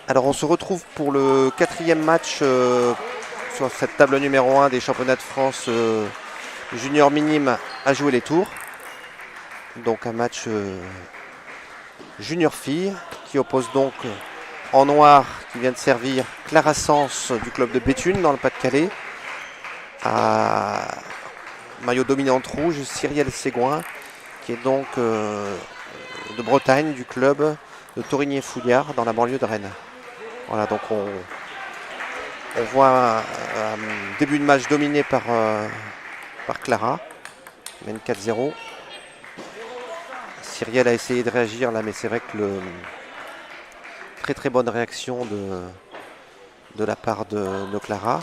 Alors on se retrouve pour le 4e match sur cette table numéro 1 des championnats de France junior minime à jouer les tours. Donc un match junior filles qui oppose donc en noir qui vient de servir Clara Sens du club de Béthune dans le Pas-de-Calais à maillot dominante rouge Cyrielle Ségouin qui est donc de Bretagne du club de Torigné-Fouillard dans la banlieue de Rennes. Voilà, donc on voit un début de match dominé par Clara, qui mène 4-0. Cyrielle a essayé de réagir là, mais c'est vrai que très très bonne réaction de la part de Clara.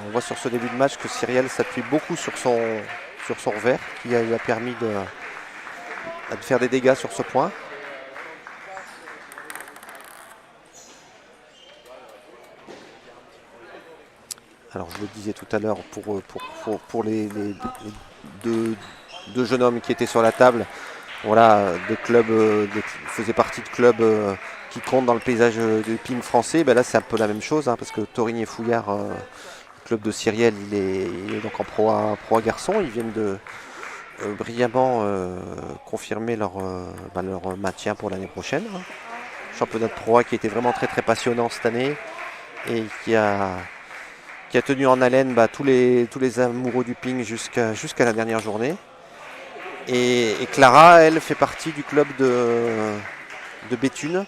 On voit sur ce début de match que Cyrielle s'appuie beaucoup sur son revers, qui lui a permis de faire des dégâts sur ce point. Alors je le disais tout à l'heure, pour les deux jeunes hommes qui étaient sur la table, voilà, faisaient partie de clubs qui comptent dans le paysage du ping français. Ben là c'est un peu la même chose, hein, parce que Torigné-Fouillard, le club de Cyrielle, il est donc en Pro A garçon. Ils viennent de brillamment confirmer leur maintien pour l'année prochaine. Hein. Championnat de Pro A qui était vraiment très très passionnant cette année et qui a tenu en haleine tous les amoureux du ping jusqu'à la dernière journée. Et Clara, elle, fait partie du club de Béthune,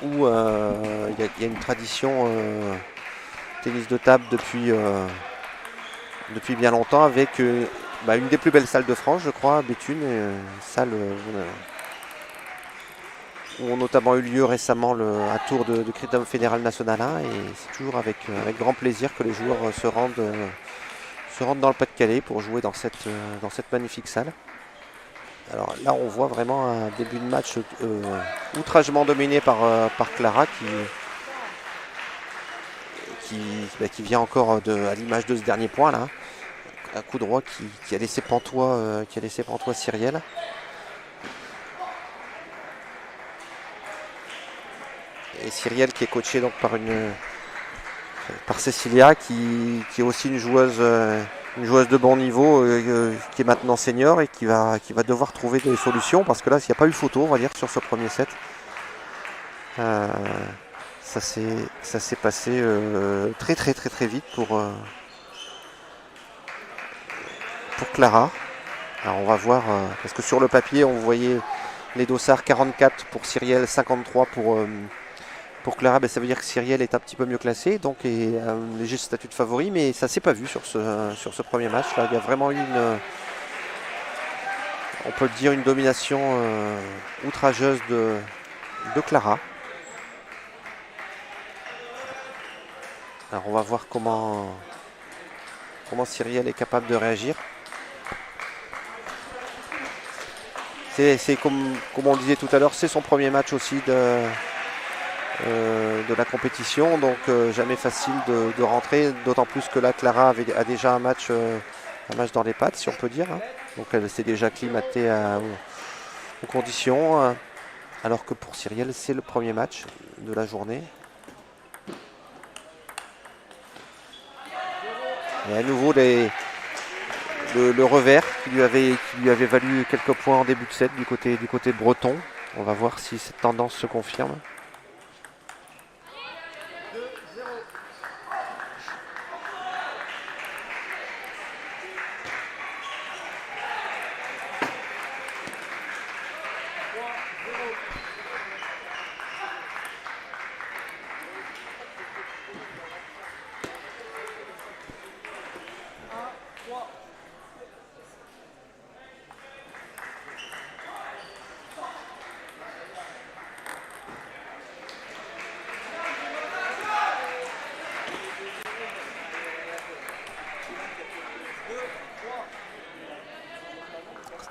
où il y a une tradition tennis de table depuis bien longtemps, avec une des plus belles salles de France, je crois, Béthune, une salle où ont notamment eu lieu récemment un tour de Critérium Fédéral National 1, et c'est toujours avec grand plaisir que les joueurs se rendent dans le Pas-de-Calais pour jouer dans cette magnifique salle. Alors là on voit vraiment un début de match outragement dominé par Clara qui vient encore à l'image de ce dernier point là. Un coup droit qui a laissé pantois Cyrielle. Et Cyrielle qui est coachée donc par Cécilia qui est aussi une joueuse de bon niveau qui est maintenant senior et qui va devoir trouver des solutions, parce que là s'il n'y a pas eu photo, on va dire, sur ce premier set, ça s'est passé très très très très vite pour Clara. Alors on va voir, parce que sur le papier on voyait les dossards 44 pour Cyrielle, 53 pour Clara. Ça veut dire que Cyrielle est un petit peu mieux classée, donc est un léger statut de favori, mais ça s'est pas vu sur ce premier match. Là, il y a vraiment eu on peut le dire, une domination outrageuse de Clara. Alors on va voir comment Cyrielle est capable de réagir. C'est comme on le disait tout à l'heure, c'est son premier match aussi de la compétition, donc jamais facile de rentrer, d'autant plus que là Clara a déjà un match dans les pattes, si on peut dire, hein. Donc elle s'est déjà acclimatée aux conditions, alors que pour Cyrielle c'est le premier match de la journée. Et à nouveau le revers qui lui avait valu quelques points en début de set du côté breton. On va voir si cette tendance se confirme.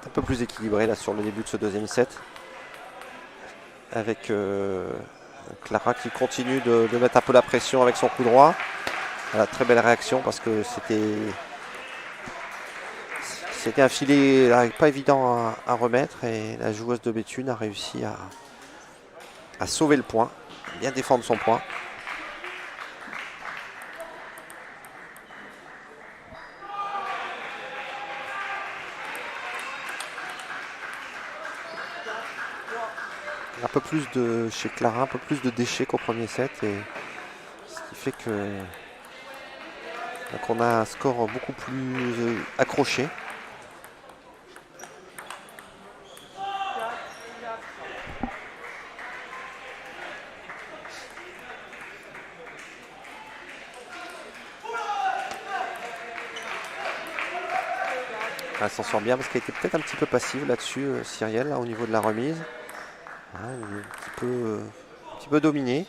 Un peu plus équilibré là sur le début de ce deuxième set, avec Clara qui continue de mettre un peu la pression avec son coup droit. Voilà, très belle réaction, parce que c'était un filet pas évident à remettre et la joueuse de Béthune a réussi à sauver le point, bien défendre son point. Un peu plus de chez Clara, un peu plus de déchets qu'au premier set, et ce qui fait que qu'on a un score beaucoup plus accroché. Elle s'en sort bien parce qu'elle était peut-être un petit peu passive là-dessus, Cyrielle, là, au niveau de la remise. Un petit peu dominée.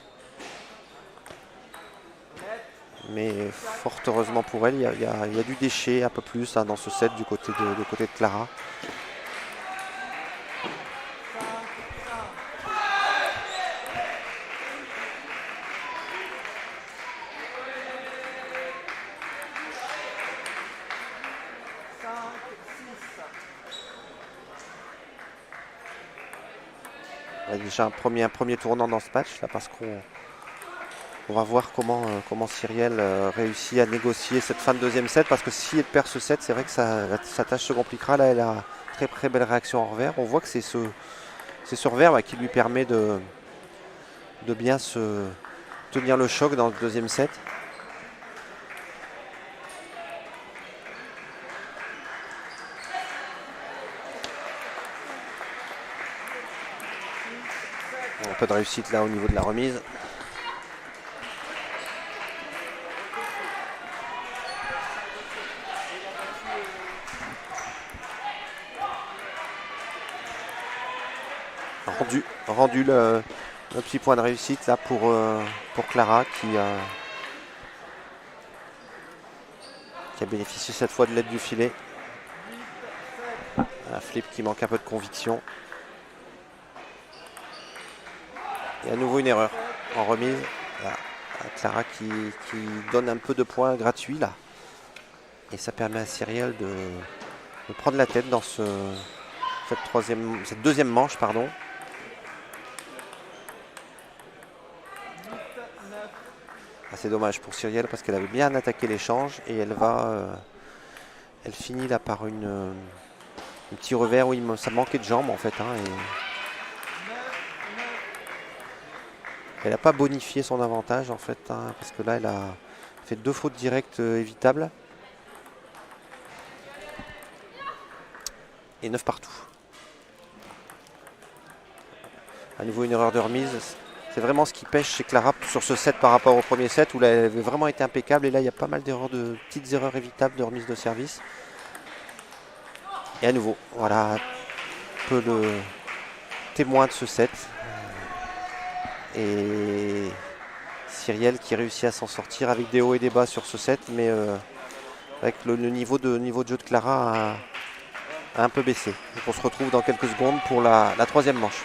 Mais fort heureusement pour elle, il y a du déchet un peu plus dans ce set du côté de Clara. Il y a déjà un premier tournant dans ce match là, parce qu'on va voir comment Cyrielle réussit à négocier cette fin de deuxième set, parce que si elle perd ce set, c'est vrai que sa tâche se compliquera. Là, elle a très très belle réaction en revers. On voit que c'est ce revers qui lui permet de bien se tenir le choc dans le deuxième set. Un peu de réussite là au niveau de la remise. Rendu le petit point de réussite là pour Clara qui a bénéficié cette fois de l'aide du filet. Un flip qui manque un peu de conviction. Et à nouveau une erreur en remise. Là, Clara qui donne un peu de points gratuits là. Et ça permet à Cyrielle de prendre la tête dans cette deuxième manche, pardon. C'est dommage pour Cyrielle parce qu'elle avait bien attaqué l'échange et elle finit là par un petit revers où ça manquait de jambes en fait. Et elle n'a pas bonifié son avantage en fait, parce que là elle a fait 2 fautes directes évitables. Et 9 partout. À nouveau une erreur de remise. C'est vraiment ce qui pêche chez Clara sur ce set par rapport au premier set où là, elle avait vraiment été impeccable. Et là, il y a pas mal petites erreurs évitables de remise de service. Et à nouveau, voilà, un peu le témoin de ce set. Et Cyrielle qui réussit à s'en sortir avec des hauts et des bas sur ce set. Mais avec le niveau de jeu de Clara a un peu baissé. Donc on se retrouve dans quelques secondes pour la troisième manche.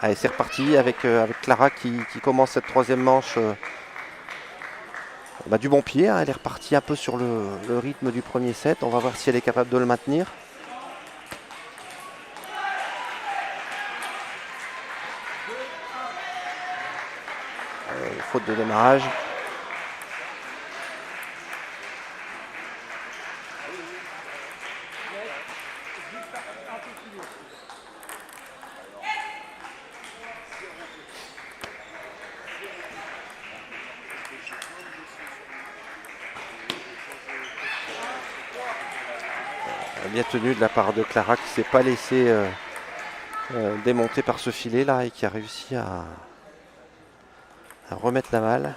Allez, c'est reparti avec Clara qui commence cette troisième manche du bon pied, hein. Elle est repartie un peu sur le rythme du premier set. On va voir si elle est capable de le maintenir. Faute de démarrage. Bien tenu de la part de Clara qui ne s'est pas laissé démonter par ce filet là et qui a réussi à remettre la balle.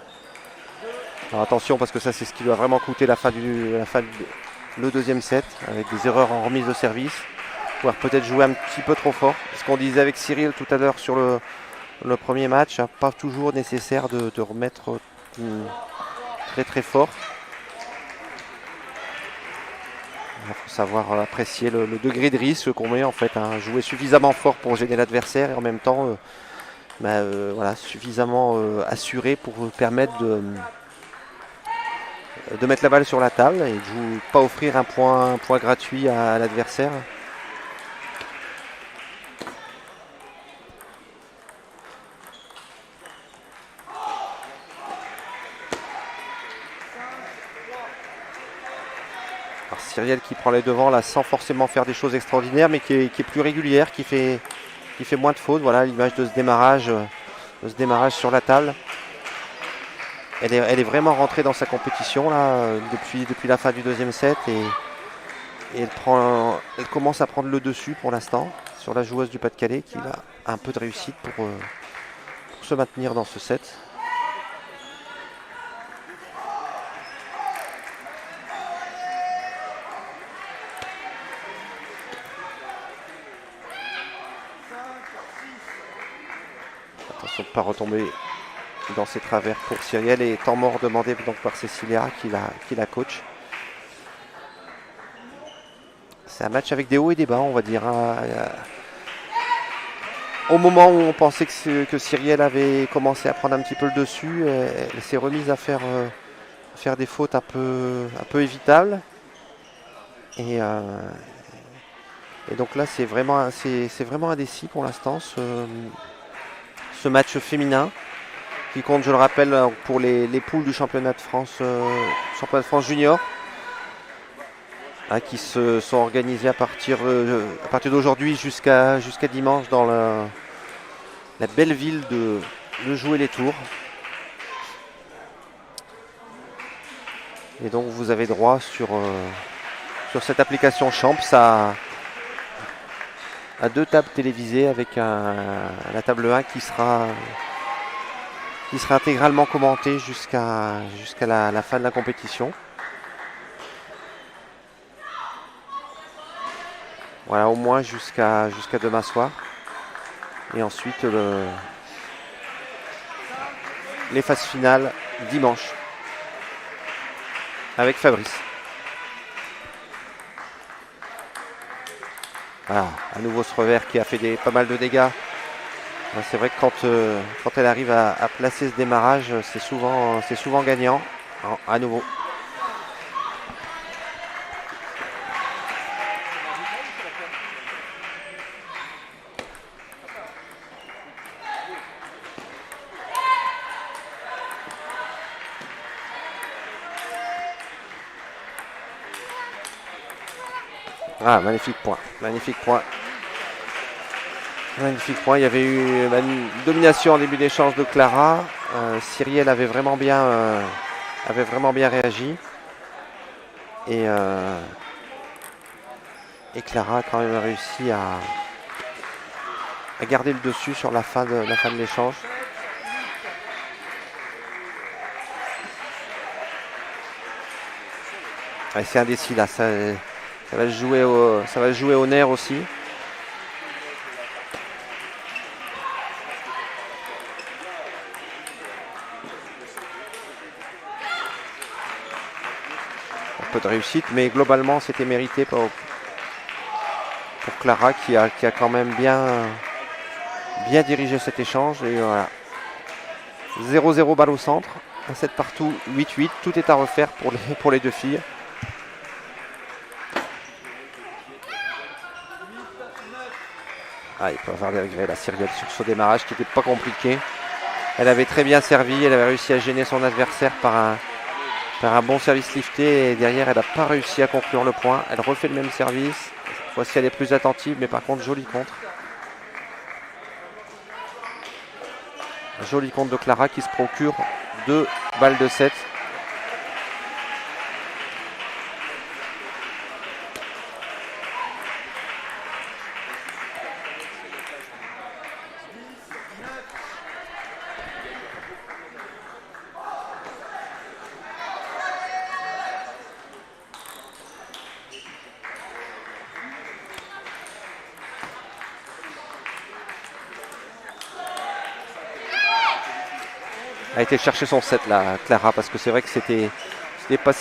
Alors attention parce que ça c'est ce qui lui a vraiment coûté le deuxième set avec des erreurs en remise de service. Pouvoir peut-être jouer un petit peu trop fort. Ce qu'on disait avec Cyril tout à l'heure sur le premier match, hein, pas toujours nécessaire de remettre très très fort. Il faut savoir apprécier le degré de risque qu'on met en fait, hein, jouer suffisamment fort pour gêner l'adversaire et en même temps voilà, suffisamment assuré pour permettre de mettre la balle sur la table et de pas offrir un point gratuit à l'adversaire. Cyrielle qui prend les devants là sans forcément faire des choses extraordinaires mais qui est plus régulière, qui fait moins de fautes. Voilà l'image de ce démarrage sur la table. Elle est vraiment rentrée dans sa compétition là depuis la fin du deuxième set et elle commence à prendre le dessus pour l'instant sur la joueuse du Pas-de-Calais qui a un peu de réussite pour se maintenir dans ce set. Attention de ne pas retomber dans ses travers pour Cyrielle et temps mort demandé donc par Cécilia qui la coach. C'est un match avec des hauts et des bas on va dire. Au moment où on pensait que Cyrielle avait commencé à prendre un petit peu le dessus, elle s'est remise à faire des fautes un peu évitables. Et donc là c'est vraiment indécis pour l'instant ce match féminin qui compte, je le rappelle, pour les poules du championnat de France junior, qui se sont organisées à partir d'aujourd'hui jusqu'à dimanche dans la belle ville de Jouer-les-Tours. Et donc vous avez droit sur cette application Champs à 2 tables télévisées avec la table 1 qui sera intégralement commentée jusqu'à la fin de la compétition. Voilà, au moins jusqu'à demain soir. Et ensuite les phases finales dimanche avec Fabrice. Voilà, à nouveau ce revers qui a fait pas mal de dégâts. C'est vrai que quand elle arrive à placer ce démarrage, c'est souvent gagnant. Alors, à nouveau. Ah, magnifique point. Magnifique point. Il y avait eu une domination en début d'échange de Clara. Cyrielle avait vraiment bien réagi. Et Clara a quand même réussi à garder le dessus sur la fin de l'échange. C'est indécis là. Ça va se jouer au nerf aussi. Un peu de réussite, mais globalement c'était mérité pour Clara qui a quand même bien dirigé cet échange. Et voilà. 0-0 balle au centre. Un set partout, 8-8. Tout est à refaire pour les deux filles. Ah, il peut avoir des regrets, la Cyrielle, sur ce démarrage qui n'était pas compliqué. Elle avait très bien servi, elle avait réussi à gêner son adversaire par un bon service lifté. Et derrière, elle n'a pas réussi à conclure le point. Elle refait le même service. Cette fois-ci, elle est plus attentive, mais par contre, joli contre. Joli contre de Clara qui se procure 2 balles de 7. A été chercher son set là, Clara, parce que c'est vrai que c'était pas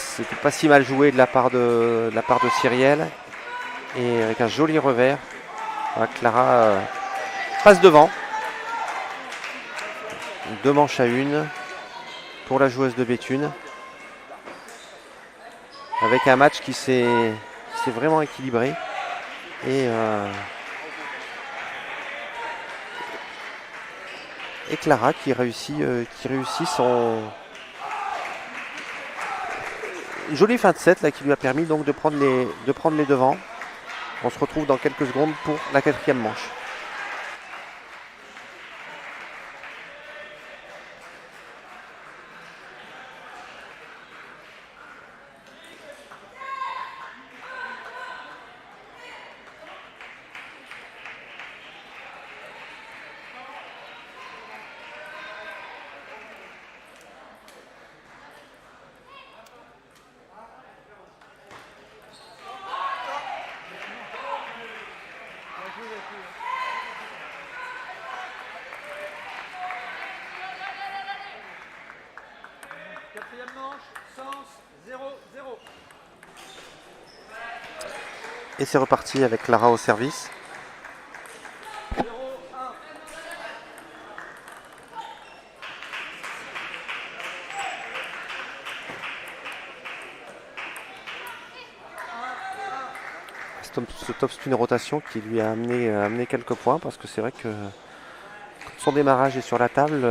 si mal joué de la part de Cyrielle. Et avec un joli revers, Clara passe devant. 2 manches à 1 pour la joueuse de Béthune. Avec un match qui s'est vraiment équilibré. Et Clara qui réussit son jolie fin de set là, qui lui a permis donc de prendre les devants. On se retrouve dans quelques secondes pour la 4e manche. Et c'est reparti avec Clara au service. Ce top spin rotation qui lui a amené quelques points, parce que c'est vrai que quand son démarrage est sur la table,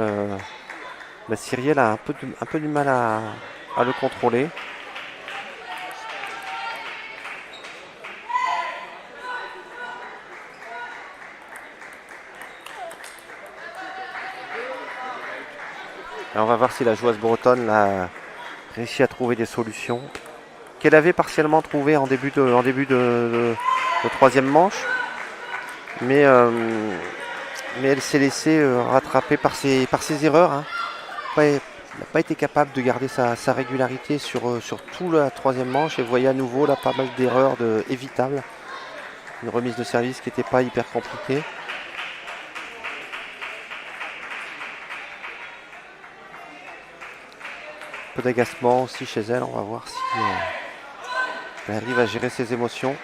Cyrielle a un peu du mal à le contrôler. Alors on va voir si la joueuse bretonne a réussi à trouver des solutions qu'elle avait partiellement trouvées en début de 3e manche. Mais elle s'est laissée rattraper par ses erreurs. Hein. Elle n'a pas été capable de garder sa régularité sur toute la 3e manche. Et vous voyez à nouveau là pas mal d'erreurs évitables. Une remise de service qui n'était pas hyper compliquée. Un peu d'agacement aussi chez elle. On va voir si elle arrive à gérer ses émotions.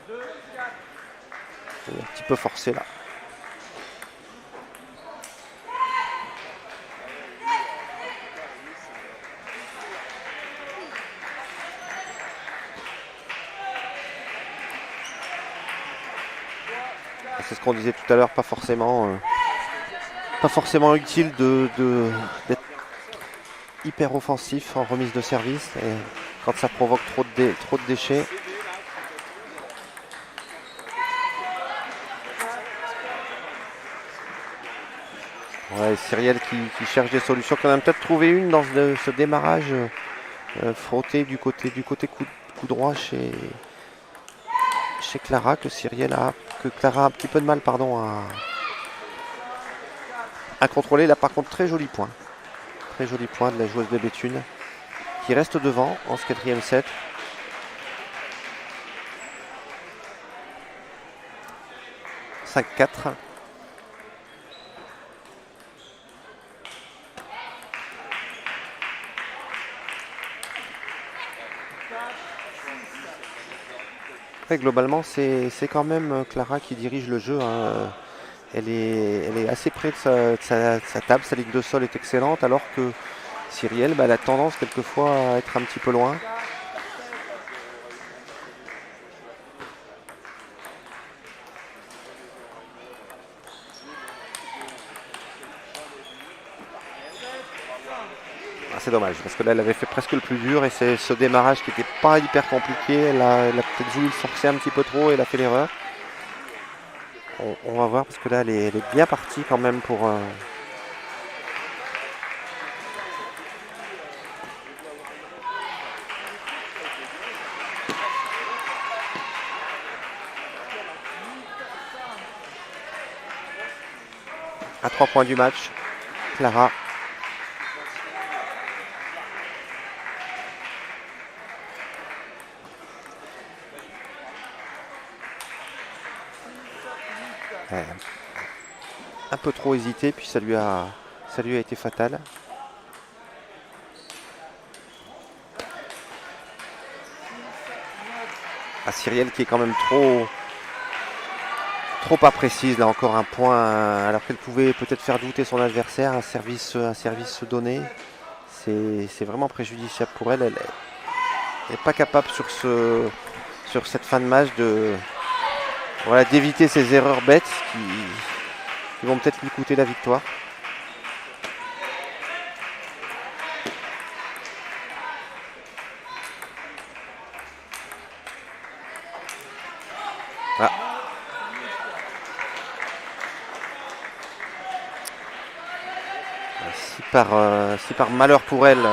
Elle est un petit peu forcée là. C'est ce qu'on disait tout à l'heure, pas forcément utile d'être hyper offensif en remise de service et quand ça provoque trop de déchets. Ouais, Cyrielle qui cherche des solutions, qu'on a peut-être trouvé une dans ce démarrage frotté du côté coup droit chez Clara, que Clara a un petit peu de mal à contrôler. Là par contre très joli point de la joueuse de Béthune qui reste devant en ce 4e set. « 5-4 ». Globalement, c'est quand même Clara qui dirige le jeu. Hein. elle est assez près de sa table. Sa ligne de sol est excellente, alors que Cyrielle, elle a tendance quelquefois à être un petit peu loin. C'est dommage, parce que là, elle avait fait presque le plus dur, et c'est ce démarrage qui n'était pas hyper compliqué. Elle a peut-être voulu le forcer un petit peu trop, et elle a fait l'erreur. On va voir, parce que là, elle est bien partie quand même pour... à 3 points du match, Clara. Un peu trop hésité, puis ça lui a été fatal. Cyrielle qui est quand même trop pas précise. Là encore un point, alors qu'elle pouvait peut-être faire douter son adversaire. Un service donné, c'est vraiment préjudiciable pour elle. Elle n'est pas capable sur cette fin de match d'éviter ces erreurs bêtes qui vont peut-être lui coûter la victoire. Ah. Si par malheur pour elle,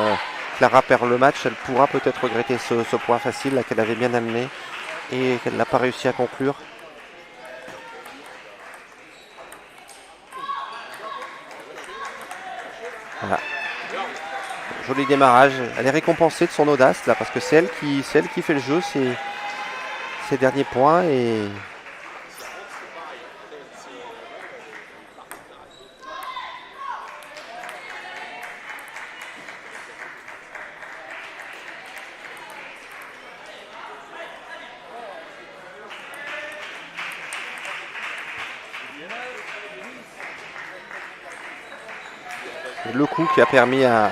Clara perd le match, elle pourra peut-être regretter ce point facile qu'elle avait bien amené et qu'elle n'a pas réussi à conclure. Voilà. Joli démarrage. Elle est récompensée de son audace là, parce que c'est elle qui fait le jeu ces derniers points. Et le coup qui a permis à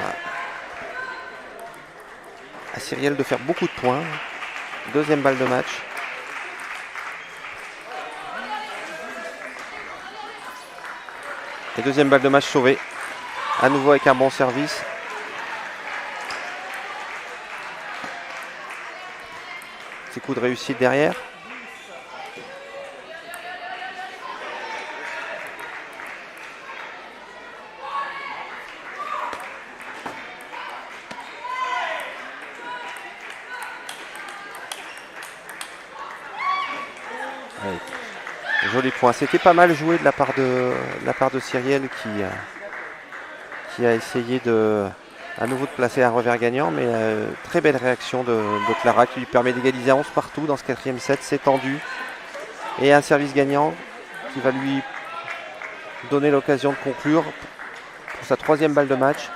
Cyrielle de faire beaucoup de points. Deuxième balle de match. Et deuxième balle de match sauvée. À nouveau avec un bon service. Petit coup de réussite derrière. Joli point. C'était pas mal joué de la part de Cyrielle qui a essayé à nouveau de placer un revers gagnant, mais très belle réaction de Clara qui lui permet d'égaliser à 11 partout dans ce quatrième set. C'est tendu. Et un service gagnant qui va lui donner l'occasion de conclure pour sa troisième balle de match.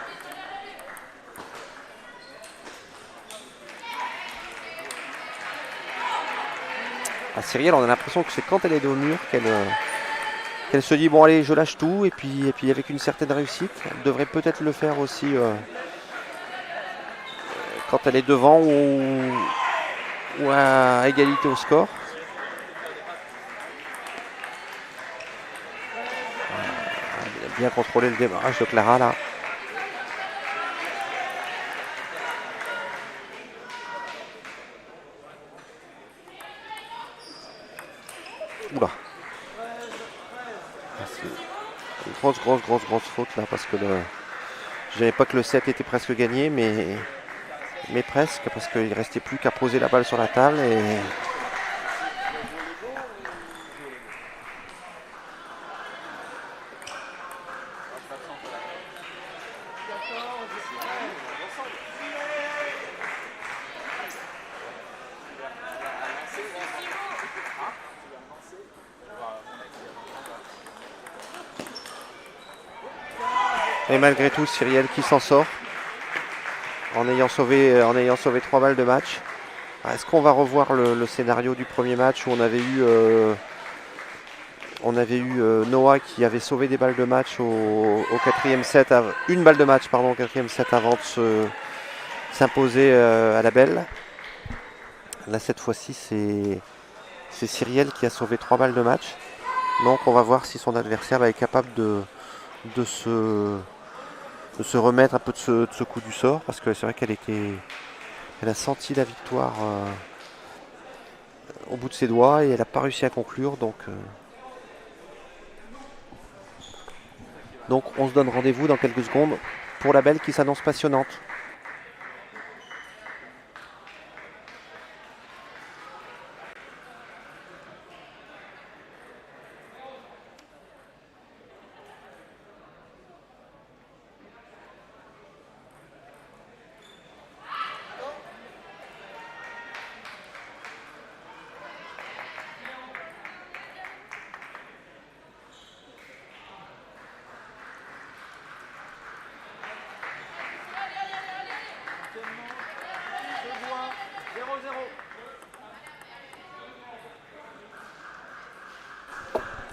Cyrielle, on a l'impression que c'est quand elle est dos au mur qu'elle se dit bon allez, je lâche tout, et puis avec une certaine réussite. Elle devrait peut-être le faire aussi quand elle est devant ou à égalité au score. Elle a bien contrôlé le démarrage de Clara là. Oula. Grosse faute là, parce que je dirais pas que le set était presque gagné, mais presque, parce qu'il restait plus qu'à poser la balle sur la table. Et Et malgré tout, Cyrielle qui s'en sort en ayant sauvé 3 balles de match. Est-ce qu'on va revoir le scénario du premier match où on avait eu On avait eu Noah qui avait sauvé des balles de match au quatrième set, une balle de match pardon, au quatrième set avant de s'imposer à la belle. Là cette fois-ci c'est Cyrielle qui a sauvé 3 balles de match. Donc on va voir si son adversaire est capable de se remettre un peu de ce coup du sort, parce que c'est vrai elle a senti la victoire au bout de ses doigts et elle n'a pas réussi à conclure. Donc on se donne rendez-vous dans quelques secondes pour la belle qui s'annonce passionnante.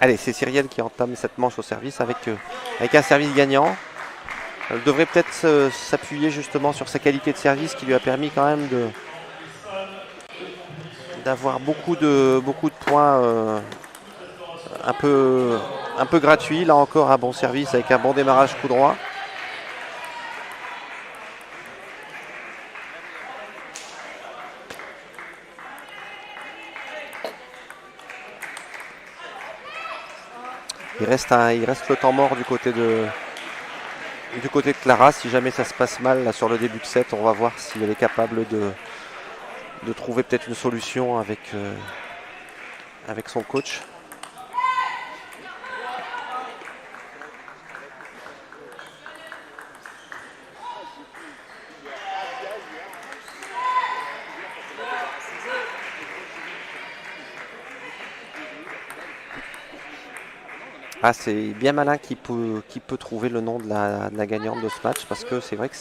Allez, c'est Cyrielle qui entame cette manche au service avec un service gagnant. Elle devrait peut-être s'appuyer justement sur sa qualité de service qui lui a permis quand même d'avoir beaucoup de points un peu gratuits. Là encore, un bon service avec un bon démarrage coup droit. Il reste le temps mort du côté de Clara. Si jamais ça se passe mal là, sur le début de set, on va voir si elle est capable de trouver peut-être une solution avec son coach. Ah, c'est bien malin qui peut trouver le nom de la gagnante de ce match, parce que c'est vrai que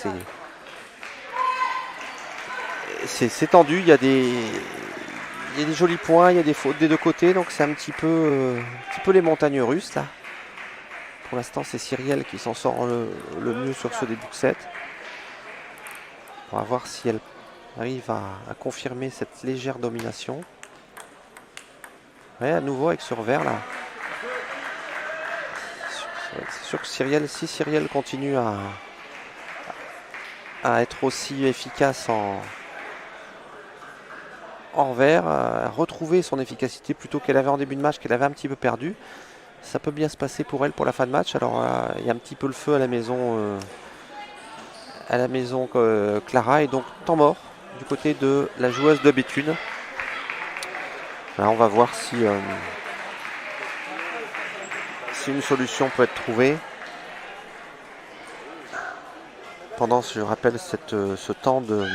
c'est tendu. Il y a des jolis points, il y a des fautes des deux côtés, donc c'est un petit peu les montagnes russes là. Pour l'instant, c'est Cyrielle qui s'en sort le mieux sur ce début de set. On va voir si elle arrive à confirmer cette légère domination. Ouais, à nouveau avec ce revers là. C'est sûr que si Cyrielle continue à être aussi efficace en revers, à retrouver son efficacité plutôt qu'elle avait en début de match, qu'elle avait un petit peu perdu, ça peut bien se passer pour elle pour la fin de match. Alors il y a un petit peu le feu à la maison Clara, et donc temps mort du côté de la joueuse de Béthune. Là, on va voir si une solution peut être trouvée. Pendant, je rappelle, ce temps de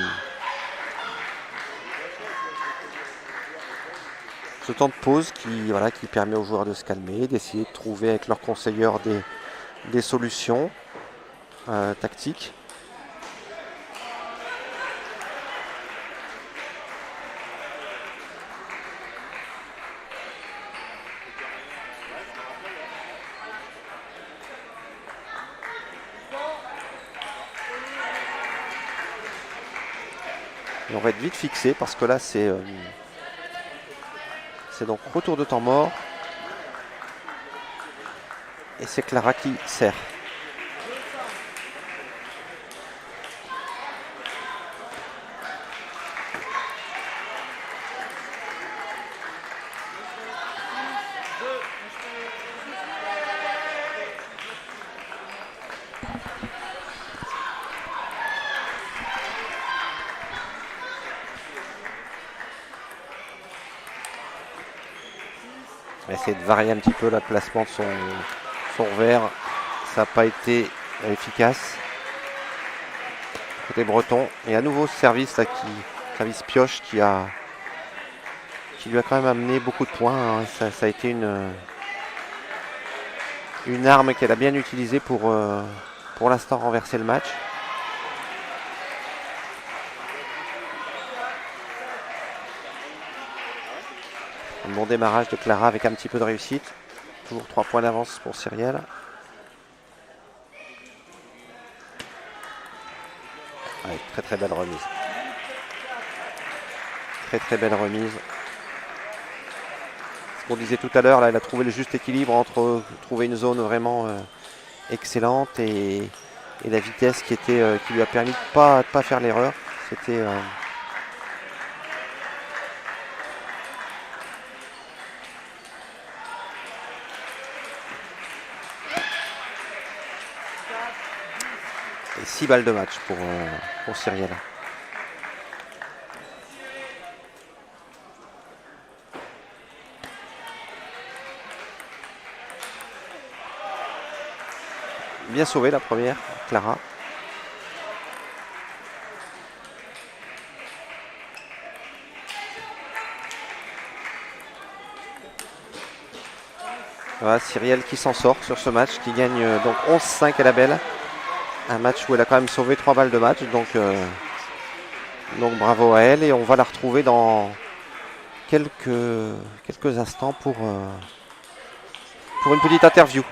pause qui permet aux joueurs de se calmer, d'essayer de trouver avec leurs conseilleurs des solutions tactiques. Et on va être vite fixé parce que là c'est donc retour de temps mort. Et c'est Clara qui sert. On va essayer de varier un petit peu le placement de son revers. Ça n'a pas été efficace. Côté breton. Et à nouveau ce service là service pioche qui lui a quand même amené beaucoup de points. Hein. Ça a été une arme qu'elle a bien utilisée pour l'instant renverser le match. Un bon démarrage de Clara avec un petit peu de réussite. toujours 3 points d'avance pour Cyrielle. Ouais, très très belle remise. Très très belle remise. Ce qu'on disait tout à l'heure, là, elle a trouvé le juste équilibre entre trouver une zone vraiment excellente et la vitesse qui lui a permis de pas faire l'erreur. C'était et 6 balles de match pour Cyrielle. Bien sauvé la première, Clara. Voilà, Cyrielle qui s'en sort sur ce match, qui gagne donc 11-5 à la belle. Un match où elle a quand même sauvé 3 balles de match, donc bravo à elle. Et on va la retrouver dans quelques instants pour une petite interview.